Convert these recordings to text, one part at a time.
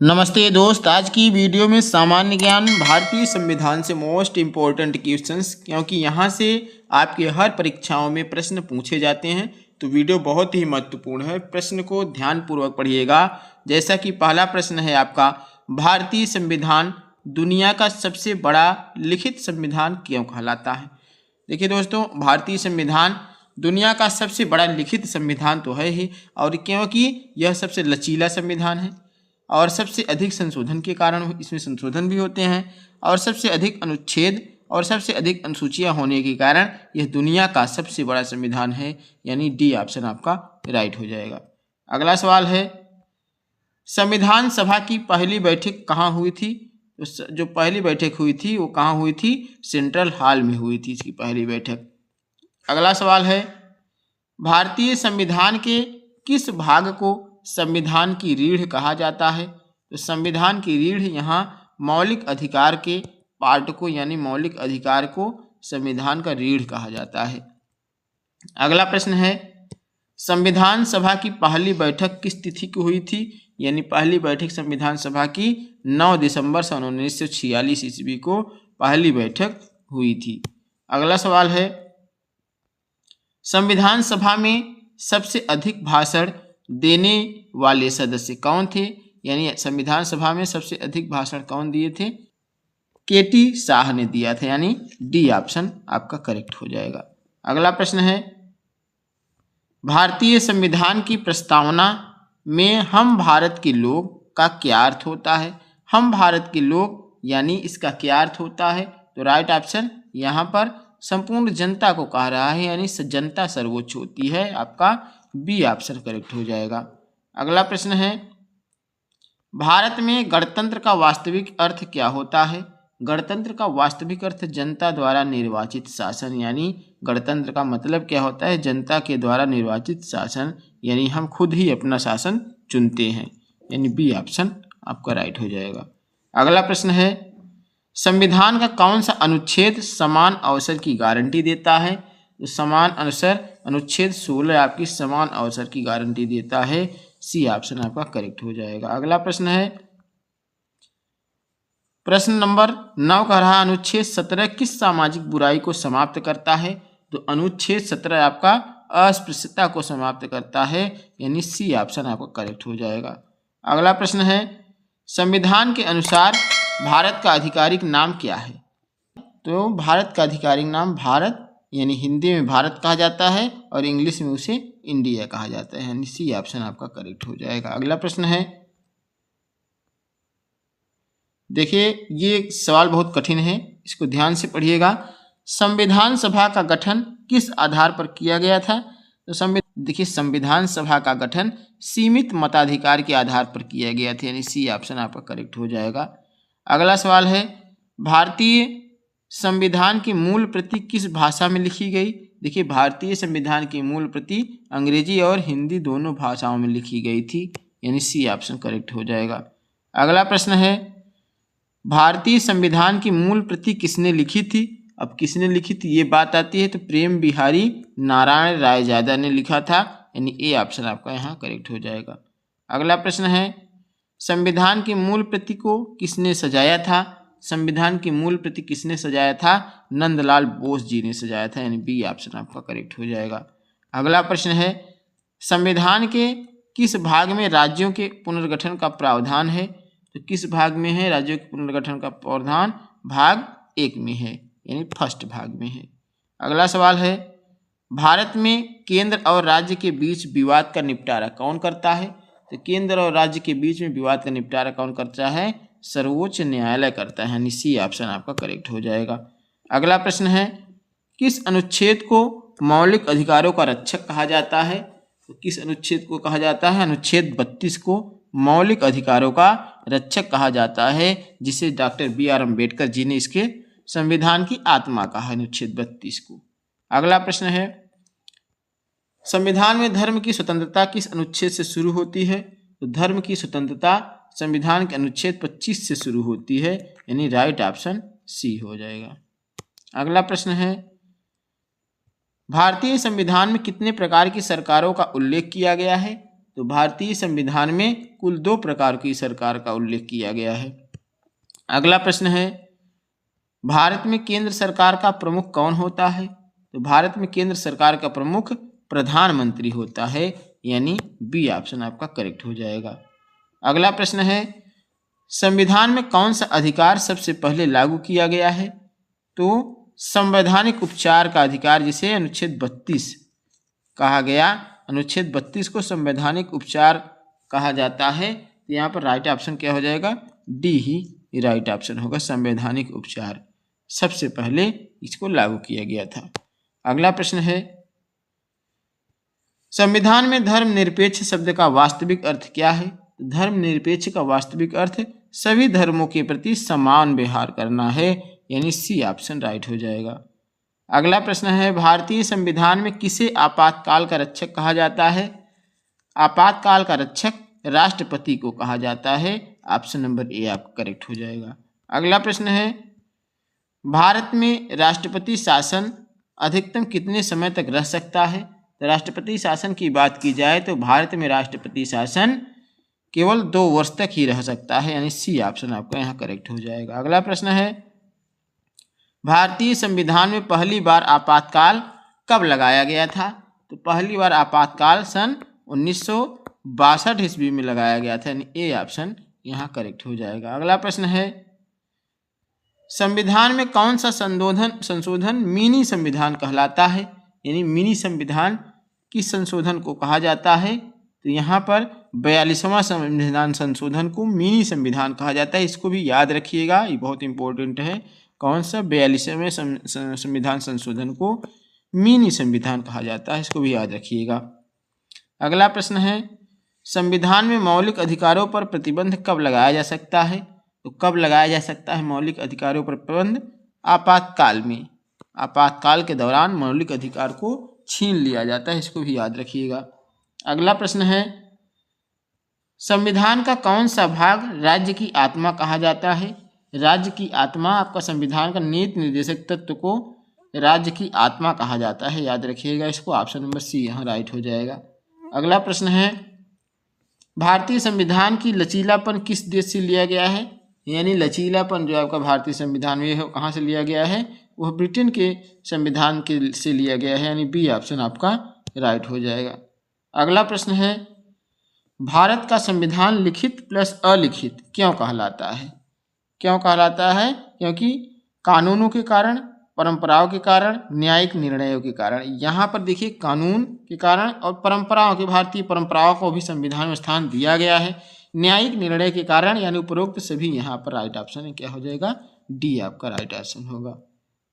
नमस्ते दोस्त, आज की वीडियो में सामान्य ज्ञान भारतीय संविधान से मोस्ट इम्पोर्टेंट क्वेश्चंस, क्योंकि यहाँ से आपके हर परीक्षाओं में प्रश्न पूछे जाते हैं तो वीडियो बहुत ही महत्वपूर्ण है। प्रश्न को ध्यानपूर्वक पढ़िएगा। जैसा कि पहला प्रश्न है आपका, भारतीय संविधान दुनिया का सबसे बड़ा लिखित संविधान क्यों कहलाता है। देखिए दोस्तों, भारतीय संविधान दुनिया का सबसे बड़ा लिखित संविधान तो है ही, और क्योंकि यह सबसे लचीला संविधान है और सबसे अधिक संशोधन के कारण इसमें संशोधन भी होते हैं, और सबसे अधिक अनुच्छेद और सबसे अधिक अनुसूचियां होने के कारण यह दुनिया का सबसे बड़ा संविधान है। यानी डी ऑप्शन आपका राइट हो जाएगा। अगला सवाल है, संविधान सभा की पहली बैठक कहाँ हुई थी। तो जो पहली बैठक हुई थी वो कहाँ हुई थी, सेंट्रल हॉल में हुई थी इसकी पहली बैठक। अगला सवाल है, भारतीय संविधान के किस भाग को संविधान की रीढ़ कहा जाता है। तो संविधान की रीढ़ यहाँ मौलिक अधिकार के पार्ट को, यानी मौलिक अधिकार को संविधान का रीढ़ कहा जाता है। अगला प्रश्न है, संविधान सभा की पहली बैठक किस तिथि को हुई थी। यानी पहली बैठक संविधान सभा की 9 दिसंबर सन 1946 ईस्वी को पहली बैठक हुई थी। अगला सवाल है, संविधान सभा में सबसे अधिक भाषण देने वाले सदस्य कौन थे। यानी संविधान सभा में सबसे अधिक भाषण कौन दिए थे, केटी शाह ने दिया था। यानी डी ऑप्शन आपका करेक्ट हो जाएगा। अगला प्रश्न है, भारतीय संविधान की प्रस्तावना में हम भारत के लोग का क्या अर्थ होता है। हम भारत के लोग यानी इसका क्या अर्थ होता है। तो राइट ऑप्शन यहाँ पर संपूर्ण जनता को कह रहा है, यानी जनता सर्वोच्च होती है। आपका बी ऑप्शन करेक्ट हो जाएगा। अगला प्रश्न है, भारत में गणतंत्र का वास्तविक अर्थ क्या होता है। गणतंत्र का वास्तविक अर्थ जनता द्वारा निर्वाचित शासन, यानी गणतंत्र का मतलब क्या होता है, जनता के द्वारा निर्वाचित शासन, यानी हम खुद ही अपना शासन चुनते हैं। यानी बी ऑप्शन आपका राइट हो जाएगा। अगला प्रश्न है, संविधान का कौन सा अनुच्छेद समान अवसर की गारंटी देता है। तो समान अवसर अनुच्छेद 16 आपकी समान अवसर की गारंटी देता है। सी ऑप्शन आपका करेक्ट हो जाएगा। अगला प्रश्न है, प्रश्न नंबर 9 कह रहा, अनुच्छेद 17 किस सामाजिक बुराई को समाप्त करता है। तो अनुच्छेद 17 आपका अस्पृश्यता को समाप्त करता है। यानी सी ऑप्शन आपका करेक्ट हो जाएगा। अगला प्रश्न है, संविधान के अनुसार भारत का आधिकारिक नाम क्या है। तो भारत का आधिकारिक नाम भारत, यानी हिंदी में भारत कहा जाता है और इंग्लिश में उसे इंडिया कहा जाता है। यानी सी ऑप्शन आपका करेक्ट हो जाएगा। अगला प्रश्न है, देखिए ये सवाल बहुत कठिन है, इसको ध्यान से पढ़िएगा। संविधान सभा का गठन किस आधार पर किया गया था। तो देखिए संविधान सभा का गठन सीमित मताधिकार के आधार पर किया गया था। यानी सी ऑप्शन आपका करेक्ट हो जाएगा। अगला सवाल है, भारतीय संविधान की मूल प्रति किस भाषा में लिखी गई। देखिए भारतीय संविधान की मूल प्रति अंग्रेजी और हिंदी दोनों भाषाओं में लिखी गई थी। यानी सी ऑप्शन करेक्ट हो जाएगा। अगला प्रश्न है, भारतीय संविधान की मूल प्रति किसने लिखी थी। अब किसने लिखी थी ये बात आती है, तो प्रेम बिहारी नारायण रायजादा ने लिखा था। यानी ए ऑप्शन आपका यहाँ करेक्ट हो जाएगा। अगला प्रश्न है, संविधान की मूल प्रति को किसने सजाया था। संविधान की मूल प्रति किसने सजाया था, नंदलाल बोस जी ने सजाया था। यानी बी ऑप्शन आपका करेक्ट हो जाएगा। अगला प्रश्न है, संविधान के किस भाग में राज्यों के पुनर्गठन का प्रावधान है। तो किस भाग में है राज्यों के पुनर्गठन का प्रावधान, भाग 1 में है, यानी फर्स्ट भाग में है। अगला सवाल है, भारत में केंद्र और राज्य के बीच विवाद का निपटारा कौन करता है। तो केंद्र और राज्य के बीच में विवाद का निपटारा कौन करता है, सर्वोच्च न्यायालय करता है। यानी सी ऑप्शन आपका करेक्ट हो जाएगा। अगला प्रश्न है, किस अनुच्छेद को मौलिक अधिकारों का रक्षक कहा जाता है। तो किस अनुच्छेद को कहा जाता है, अनुच्छेद 32 को मौलिक अधिकारों का रक्षक कहा जाता है, जिसे डॉक्टर BR अम्बेडकर जी ने इसके संविधान की आत्मा कहा है, अनुच्छेद 32 को। अगला प्रश्न है, संविधान में धर्म की स्वतंत्रता किस अनुच्छेद से शुरू होती है। तो धर्म की स्वतंत्रता संविधान के अनुच्छेद 25 से शुरू होती है। यानी राइट ऑप्शन सी हो जाएगा। अगला प्रश्न है, भारतीय संविधान में कितने प्रकार की सरकारों का उल्लेख किया गया है। तो भारतीय संविधान में कुल 2 प्रकार की सरकार का उल्लेख किया गया है। अगला प्रश्न है, भारत में केंद्र सरकार का प्रमुख कौन होता है? तो भारत में केंद्र सरकार का प्रमुख प्रधानमंत्री होता है, यानी बी ऑप्शन आपका करेक्ट हो जाएगा। अगला प्रश्न है, संविधान में कौन सा अधिकार सबसे पहले लागू किया गया है? तो संवैधानिक उपचार का अधिकार, जिसे अनुच्छेद 32 कहा गया, अनुच्छेद 32 को संवैधानिक उपचार कहा जाता है। तो यहाँ पर राइट ऑप्शन क्या हो जाएगा? डी ही राइट ऑप्शन होगा। संवैधानिक उपचार सबसे पहले इसको लागू किया गया था। अगला प्रश्न है, संविधान में धर्मनिरपेक्ष शब्द का वास्तविक अर्थ क्या है? धर्मनिरपेक्ष का वास्तविक अर्थ सभी धर्मों के प्रति समान व्यवहार करना है, यानी सी ऑप्शन राइट हो जाएगा। अगला प्रश्न है, भारतीय संविधान में किसे आपातकाल का रक्षक कहा जाता है? आपातकाल का रक्षक राष्ट्रपति को कहा जाता है। ऑप्शन नंबर ए आपका करेक्ट हो जाएगा। अगला प्रश्न है, भारत में राष्ट्रपति शासन अधिकतम कितने समय तक रह सकता है? तो राष्ट्रपति शासन की बात की जाए तो भारत में राष्ट्रपति शासन केवल 2 वर्ष तक ही रह सकता है, यानी सी ऑप्शन आपका यहाँ करेक्ट हो जाएगा। अगला प्रश्न है, भारतीय संविधान में पहली बार आपातकाल कब लगाया गया था? तो पहली बार आपातकाल सन 1962 ईस्वी में लगाया गया था, यानी ए ऑप्शन यहाँ करेक्ट हो जाएगा। अगला प्रश्न है, संविधान में कौन सा संशोधन मिनी संविधान कहलाता है? यानी मिनी संविधान किस संशोधन को कहा जाता है? तो यहाँ पर 42वां संविधान संशोधन को मिनी संविधान कहा जाता है। इसको भी याद रखिएगा, ये बहुत इंपॉर्टेंट है। कौन सा? 42वें संविधान संशोधन को मिनी संविधान कहा जाता है, इसको भी याद रखिएगा। अगला प्रश्न है, संविधान में मौलिक अधिकारों पर प्रतिबंध कब लगाया जा सकता है? तो कब लगाया जा सकता है मौलिक अधिकारों पर प्रतिबंध? आपातकाल में। आपातकाल के दौरान मौलिक अधिकार को छीन लिया जाता है, इसको भी याद रखिएगा। अगला प्रश्न है, संविधान का कौन सा भाग राज्य की आत्मा कहा जाता है? राज्य की आत्मा, आपका संविधान का नीति निर्देशक तत्व को राज्य की आत्मा कहा जाता है, याद रखिएगा इसको। ऑप्शन नंबर सी यहाँ राइट हो जाएगा। अगला प्रश्न है, भारतीय संविधान की लचीलापन किस देश से लिया गया है? यानी लचीलापन जो आपका भारतीय संविधान में है कहाँ से लिया गया है? वह ब्रिटेन के संविधान के से लिया गया है, यानी बी ऑप्शन आपका राइट हो जाएगा। अगला प्रश्न है, भारत का संविधान लिखित प्लस अलिखित क्यों कहलाता है? क्यों कहलाता है? क्योंकि कानूनों के कारण, परंपराओं के कारण, न्यायिक निर्णयों के कारण। यहाँ पर देखिए, कानून के कारण और परंपराओं के, भारतीय परंपराओं को भी संविधान में स्थान दिया गया है। न्यायिक निर्णय के कारण, यानी उपरोक्त सभी यहाँ पर राइट ऑप्शन है, क्या हो जाएगा? डी आपका राइट ऑप्शन होगा।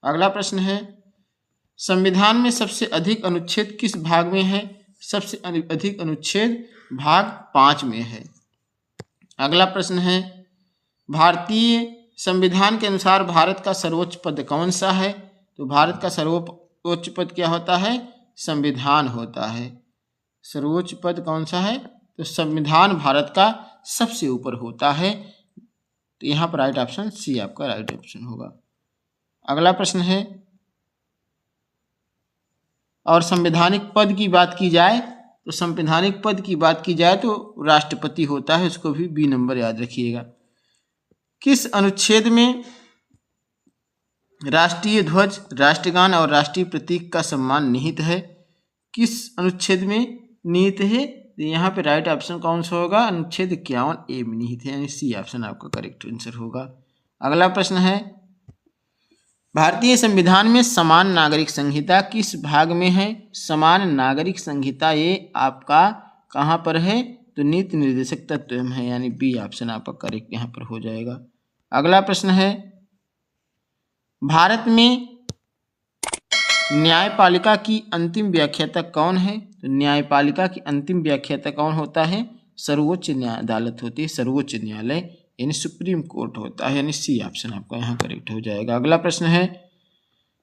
अगला प्रश्न है, संविधान में सबसे अधिक अनुच्छेद किस भाग में है? सबसे अधिक अनुच्छेद भाग 5 में है। अगला प्रश्न है, भारतीय संविधान के अनुसार भारत का सर्वोच्च पद कौन सा है? तो भारत का सर्वोच्च पद क्या होता है? संविधान होता है। सर्वोच्च पद कौन सा है? तो संविधान भारत का सबसे ऊपर होता है। तो यहाँ पर राइट ऑप्शन सी आपका राइट ऑप्शन होगा। अगला प्रश्न है, और संवैधानिक पद की बात की जाए तो संवैधानिक पद की बात की जाए तो राष्ट्रपति होता है, उसको भी बी नंबर याद रखिएगा। किस अनुच्छेद में राष्ट्रीय ध्वज, राष्ट्रगान और राष्ट्रीय प्रतीक का सम्मान निहित है? किस अनुच्छेद में निहित है? तो यहाँ पे राइट ऑप्शन कौन सा होगा? अनुच्छेद 51A में निहित है, यानी सी ऑप्शन आपका करेक्ट आंसर होगा। अगला प्रश्न है, भारतीय संविधान में समान नागरिक संहिता किस भाग में है? समान नागरिक संहिता ये आपका कहाँ पर है? तो नीति निर्देशक तत्व में है, यानी बी ऑप्शन आपका करेक्ट यहाँ पर हो जाएगा। अगला प्रश्न है, भारत में न्यायपालिका की अंतिम व्याख्याता कौन है? तो न्यायपालिका की अंतिम व्याख्याता कौन होता है? सर्वोच्च न्याय अदालत होती है, सर्वोच्च न्यायालय, यानी सुप्रीम कोर्ट होता है, यानी सी ऑप्शन आपका यहाँ करेक्ट हो जाएगा। अगला प्रश्न है,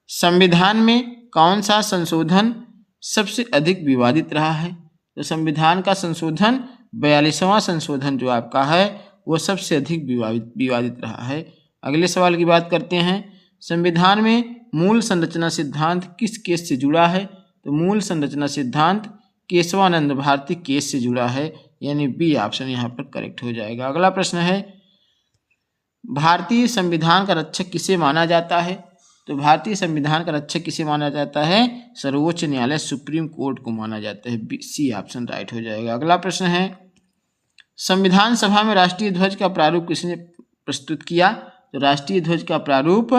संविधान में कौन सा संशोधन सबसे अधिक विवादित रहा है? तो संविधान का संशोधन 42वां संशोधन जो आपका है वो सबसे अधिक विवादित रहा है। अगले सवाल की बात करते हैं, संविधान में मूल संरचना सिद्धांत किस केस से जुड़ा है? तो मूल संरचना सिद्धांत केशवानंद भारती केस से जुड़ा है, यानी बी ऑप्शन यहाँ पर करेक्ट हो जाएगा। अगला प्रश्न है, भारतीय संविधान का रक्षक किसे माना जाता है? तो भारतीय संविधान का रक्षक किसे माना जाता है? सर्वोच्च न्यायालय सुप्रीम कोर्ट को माना जाता है। सी ऑप्शन राइट हो जाएगा। अगला प्रश्न है, संविधान सभा में राष्ट्रीय ध्वज का प्रारूप किसने प्रस्तुत किया? तो राष्ट्रीय ध्वज का प्रारूप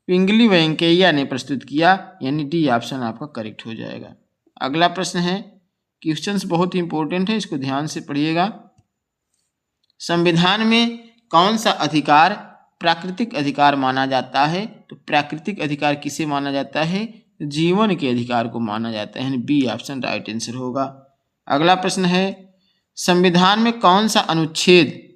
पिंगली वेंकैया ने प्रस्तुत किया, यानी डी ऑप्शन आपका करेक्ट हो जाएगा। अगला प्रश्न है, क्वेश्चंस बहुत ही इंपॉर्टेंट है, इसको ध्यान से पढ़िएगा। संविधान में कौन सा अधिकार प्राकृतिक अधिकार माना जाता है? तो प्राकृतिक अधिकार किसे माना जाता है? जीवन के अधिकार को माना जाता है, बी ऑप्शन राइट आंसर होगा। अगला प्रश्न है, संविधान में कौन सा अनुच्छेद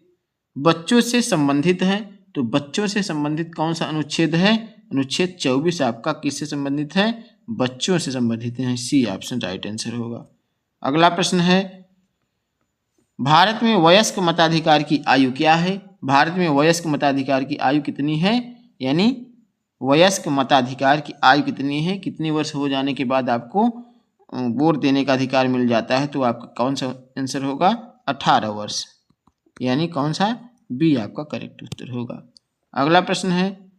बच्चों से संबंधित है? तो बच्चों से संबंधित कौन सा अनुच्छेद है? अनुच्छेद 24 आपका किससे संबंधित है? बच्चों से संबंधित है, सी ऑप्शन राइट आंसर होगा। अगला प्रश्न है, भारत में वयस्क मताधिकार की आयु क्या है? भारत में वयस्क मताधिकार की आयु कितनी है? यानी वयस्क मताधिकार की आयु कितनी है? कितने वर्ष हो जाने के बाद आपको वोट देने का अधिकार मिल जाता है? तो आपका कौन सा आंसर होगा? 18 वर्ष, यानी कौन सा? बी आपका करेक्ट उत्तर होगा। अगला प्रश्न है,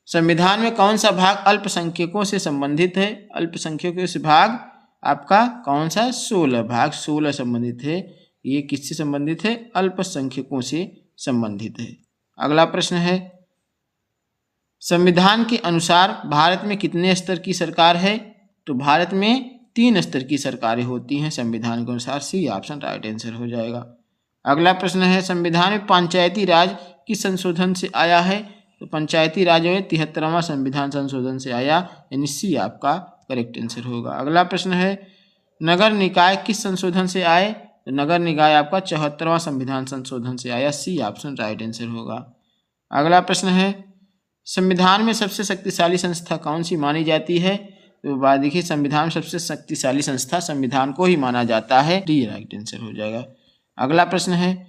संविधान में कौन सा भाग अल्पसंख्यकों से संबंधित है? अल्पसंख्यकों से भाग आपका कौन सा? 16 भाग 16 संबंधित है। ये किससे संबंधित है? अल्पसंख्यकों से संबंधित है। अगला प्रश्न है, संविधान के अनुसार भारत में कितने स्तर की सरकार है? तो भारत में 3 स्तर की सरकारें होती हैं संविधान के अनुसार, सी ऑप्शन राइट आंसर हो जाएगा। अगला प्रश्न है, संविधान में पंचायती राज किस संशोधन से आया है? तो पंचायती राज जो है 73वां संविधान संशोधन से आया, यानी सी आपका करेक्ट आंसर होगा। अगला प्रश्न है, नगर निकाय किस संशोधन से आए? तो नगर निकाय आपका 74वां संविधान संशोधन से आया, सी ऑप्शन राइट आंसर होगा। अगला प्रश्न है, संविधान में सबसे शक्तिशाली संस्था कौन सी मानी जाती है? तो बात देखिए, संविधान में सबसे शक्तिशाली संस्था संविधान को ही माना जाता है, डी राइट आंसर हो जाएगा। अगला प्रश्न है,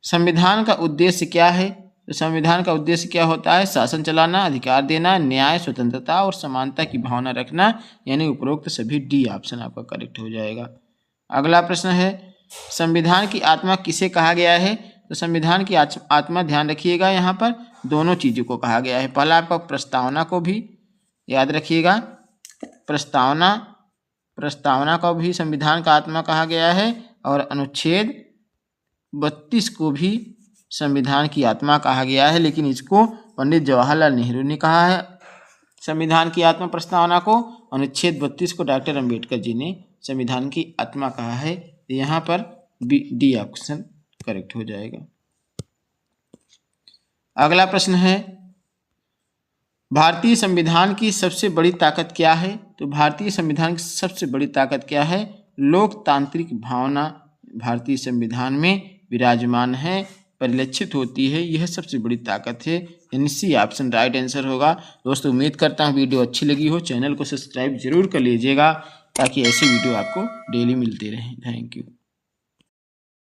संविधान का उद्देश्य क्या है? तो संविधान का उद्देश्य क्या होता है? शासन चलाना, अधिकार देना, न्याय, स्वतंत्रता और समानता की भावना रखना, यानी उपरोक्त सभी, डी ऑप्शन आपका करेक्ट हो जाएगा। अगला प्रश्न है, संविधान की आत्मा किसे कहा गया है? तो संविधान की आत्मा, ध्यान रखिएगा, यहाँ पर दोनों चीज़ों को कहा गया है। पहला आपका प्रस्तावना को भी याद रखिएगा, प्रस्तावना को भी संविधान का आत्मा कहा गया है, और अनुच्छेद 32 को भी संविधान की आत्मा कहा गया है, लेकिन इसको पंडित जवाहरलाल नेहरू ने कहा है संविधान की आत्मा प्रस्तावना को, अनुच्छेद 32 को डॉक्टर अंबेडकर जी ने संविधान की आत्मा कहा है। यहाँ पर डी ऑप्शन करेक्ट हो जाएगा। अगला प्रश्न है, भारतीय संविधान की सबसे बड़ी ताकत क्या है? तो भारतीय संविधान की सबसे बड़ी ताकत क्या है? लोकतांत्रिक भावना भारतीय संविधान में विराजमान है, परिलक्षित होती है, यह सबसे बड़ी ताकत है, यानी सी ऑप्शन राइट आंसर होगा। दोस्तों, उम्मीद करता हूँ वीडियो अच्छी लगी हो, चैनल को सब्सक्राइब जरूर कर लीजिएगा ताकि ऐसी वीडियो आपको डेली मिलती रहे। Thank you.